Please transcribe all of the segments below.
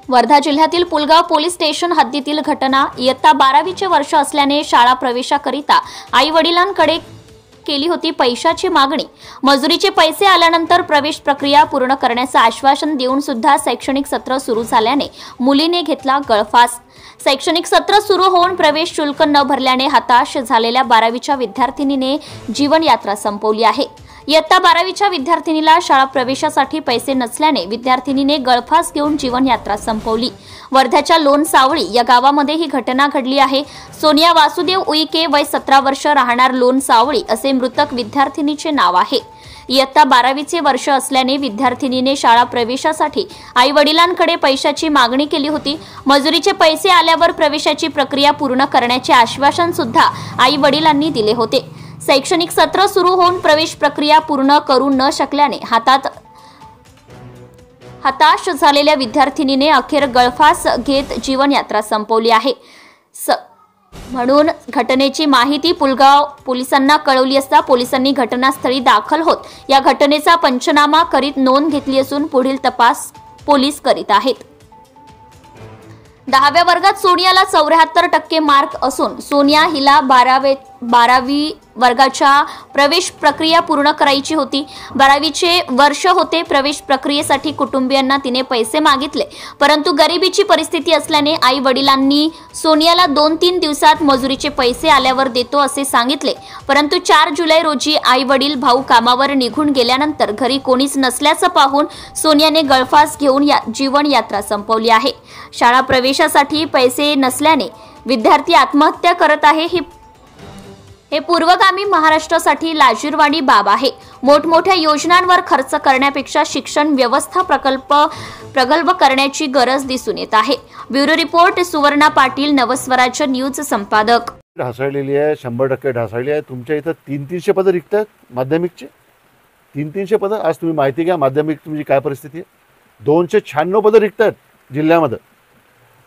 वर्धा जिल्ह्यातील Pulgaon police station हद्दीतील घटना। इयत्ता 12वीचे वर्ष असल्याने शाळा प्रवेशाकरिता आई वडिलांकडे केली होती पैशाची मागणी। मजुरीचे पैसे आल्यानंतर प्रवेश प्रक्रिया पूर्ण करण्याचे आश्वासन देऊन सुद्धा शैक्षणिक सत्र सुरू झाल्याने मुलीने घेतला गळफास। शैक्षणिक सत्र सुरू होऊन प्रवेश शुल्क न भरल्याने हताश झालेल्या 12वीच्या विद्यार्थिनीने जीवनयात्रा संपवली आहे। इयत्ता 12वीच्या विद्यार्थिनीला शाळा प्रवेशासाठी पैसे नसल्याने विद्यार्थिनीने गळफास घेऊन जीवनयात्रा संपवली। वर्ध्याच्या लोणसावळी या गावामध्ये ही घटना घडली आहे। सोनिया वासुदेव उईके वय 17 वर्ष, राहणार लोणसावळी असे मृतक विद्यार्थिनीचे नाव आहे। इयत्ता 12वीचे वर्ष असल्याने विद्यार्थिनीने शाळा प्रवेशासाठी आई वडिलांकडे पैशाची मागणी केली होती। मजुरीचे पैसे आल्यावर प्रवेशाची प्रक्रिया पूर्ण करण्याचे आश्वासन सुद्धा आई वडिलांनी दिले होते। शैक्षणिक सत्र सुरू होऊन प्रवेश प्रक्रिया पूर्ण करू न शकल्याने हताश झालेल्या विद्यार्थिनीने अखेर गळफास घेत जीवनयात्रा संपवली आहे। म्हणून घटनेची माहिती पुलगाव पोलिसांना कळवली असता पोलिसांनी घटनास्थळी दाखल होत या घटनेचा पंचनामा करीत नोंद घेतली असून पुढील तपास पोलीस करीत आहेत। 10व्या वर्गात सोनियाला 74% मार्क असून सोनिया हिला 12वी वर्गाच्या प्रवेश प्रक्रिया पूर्ण करायची होती। 12वीचे वर्ष होते। प्रवेश प्रक्रियेसाठी कुटुंबियांना तिने पैसे मागितले, परंतु गरिबीची परिस्थिती असल्याने आई वडिलांनी सोनियाला 2-3 दिवसात मजुरीचे पैसे आल्यावर देतो असे सांगितले, परंतु 4 जुलै रोजी आई वडील भाऊ कामावर निघून गेल्यानंतर घरी कोणीच नसल्याचं पाहून सोनियाने गळफास घेऊन जीवनयात्रा संपवली आहे। शाळा प्रवेशासाठी पैसे नसल्याने विद्यार्थी आत्महत्या करत आहे। हे पूर्वगामी महाराष्ट्रासाठी लाजिरवाणी बाब आहे। मोठमोठ्या योजनांवर खर्च करण्यापेक्षा शिक्षण व्यवस्था प्रगल्भ करण्याची गरज दिसून येत आहे। Bureau report Suvarna Patil, Navswarajya news संपादक। ढासळलेली आहे, 100% ढासळली आहे। तुमच्या इथं 300-300 पदं रिक्त आहेत माध्यमिकचे, 300-300 पदं। आज तुम्ही माहिती घ्या माध्यमिक तुमची काय परिस्थिती आहे। 296 पदं रिक्त आहेत जिल्ह्यामध्ये।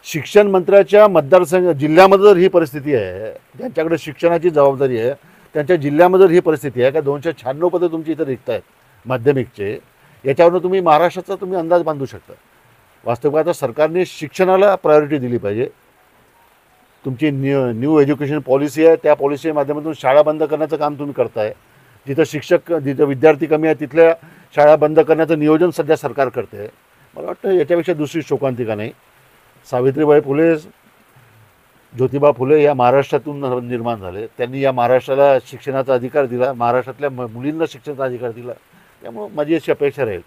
शिक्षण मंत्र्याच्या मतदारसंघ जिल्ह्यामध्ये जर ही परिस्थिती आहे, ज्यांच्याकडे शिक्षणाची जबाबदारी आहे त्यांच्या जिल्ह्यामध्ये जर ही परिस्थिती आहे का 296 पदं तुमची इथं रिक्त आहेत माध्यमिकचे, याच्यावरून तुम्ही महाराष्ट्राचा तुम्ही अंदाज बांधू शकता। वास्तविक आता सरकारने शिक्षणाला प्रायोरिटी दिली पाहिजे। तुमची न्यू एज्युकेशन पॉलिसी आहे, त्या पॉलिसीच्या माध्यमातून शाळा बंद करण्याचं काम तुम्ही करताय। जिथं विद्यार्थी कमी आहे तिथल्या शाळा बंद करण्याचं नियोजन सध्या सरकार करते। मला वाटतं याच्यापेक्षा दुसरी शोकांतिका नाही। सावित्रीबाई फुले, ज्योतिबा फुले या महाराष्ट्रातून निर्माण झाले। त्यांनी या महाराष्ट्राला शिक्षणाचा अधिकार दिला, महाराष्ट्रातल्या मुलींना शिक्षणाचा अधिकार दिला। त्यामुळे माझी अशी अपेक्षा राहील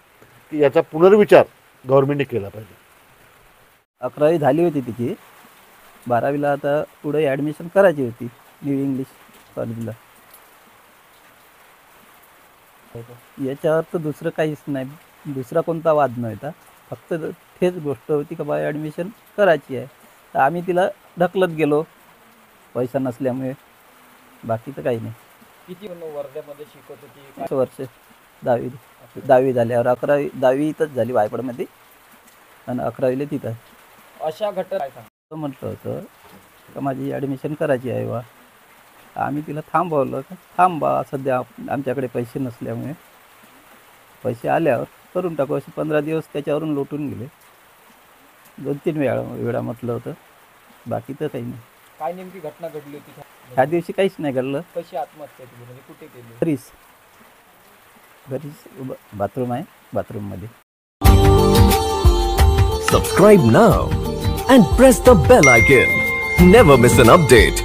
की याचा पुनर्विचार गव्हर्नमेंटने केला पाहिजे। 11वी झाली होती तिची, 12वीला आता पुढे ॲडमिशन करायची होती न्यू इंग्लिश कॉलेजला। याच्यावर तर दुसरं काहीच नाही, दुसरा कोणता वाद नव्हता, फक्त तेच गोष्ट होती का बा ॲडमिशन करायची आहे। तर आम्ही तिला ढकलत गेलो पैसा नसल्यामुळे, बाकी तर काही नाही। किती वर्ध्यामध्ये शिकत होती? 5 वर्ष। 10वी झाल्यावर 11वी 10वी इथंच झाली वायपडमध्ये आणि 11वीला तिथं। अशा घटना म्हटलं होतं का माझी ॲडमिशन करायची आहे बा। आम्ही तिला थांबवलं, थांबा सध्या आमच्याकडे पैसे नसल्यामुळे, पैसे आल्यावर करून टाकू असे 15 दिवस त्याच्यावरून लोटून गेले। 2-3 वेळा म्हटलं होतं, बाकी तर काही नाही। काय नेमकी घटना घडली होती? ह्या दिवशी काहीच नाही घडलं। कशी आत्महत्या केली, म्हणजे कुठे केली? घरीच बाथरूम आहे, बाथरूममध्ये। Subscribe now and press the bell icon. Never miss an update.